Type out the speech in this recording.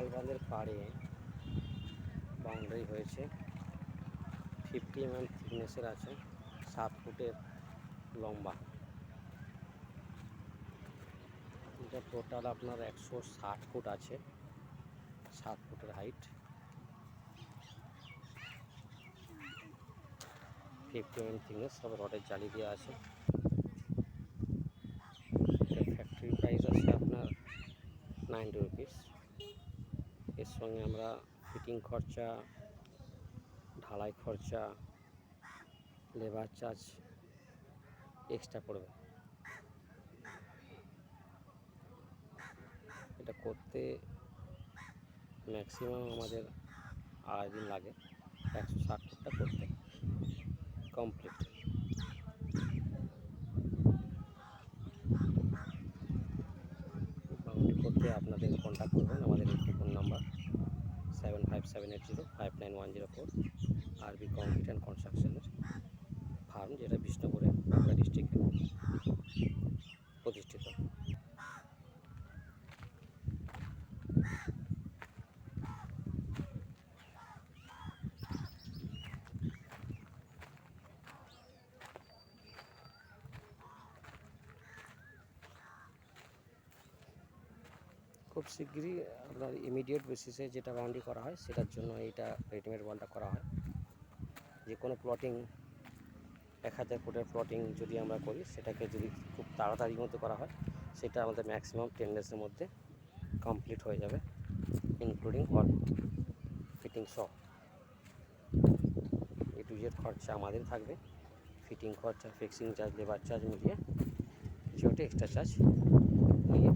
খালবাঁধের পাড়ে বাউন্ডারি হয়েছে, 50 mm থিকনেসের আছে, 7 ফুটের লম্বা। এটা টোটাল আপনার 160 ফুট আছে, 7 ফুটের হাইট, 50 mm থিকনেস, সব রডের জালি দেওয়া আছে। ফ্যাক্টরি প্রাইস আছে আপনার 90 রুপিস। এর সঙ্গে আমরা ফিটিং খরচা, ঢালাই খরচা, লেবার চার্জ এক্সট্রা পড়বে। এটা করতে ম্যাক্সিমাম আমাদের 2.5 দিন লাগে, 160 ফুটটা করতে কমপ্লিট। বাউন্ডারি করতে আপনাদের কন্ট্যাক্ট করবেন আমাদের এই ফোন নাম্বার 7578059104, আরবি কংক্রিট অ্যান্ড কনস্ট্রাকশনের ফার্ম, যেটা বিষ্ণুপুরে বাঁকুড়া ডিস্ট্রিক্টে প্রতিষ্ঠিত। খুব শীঘ্রই আপনার ইমিডিয়েট বেসিসে যেটা বাউন্ডারি করা হয় সেটার জন্য এইটা রেডিমেড ওয়ালটা করা হয়। যে কোনো প্লটিং 1000 ফুটের প্লটিং যদি আমরা করি, সেটাকে যদি খুব তাড়াতাড়ির মধ্যে করা হয়, সেটা আমাদের ম্যাক্সিমাম 10 ডেজের মধ্যে কমপ্লিট হয়ে যাবে, ইনক্লুডিং অল ফিটিং সহ। এ টু জেড খরচা আমাদের থাকবে, ফিটিং খরচা, ফিক্সিং চার্জ, লেবার চার্জ মিলিয়ে কিছু একটা এক্সট্রা চার্জ নিয়ে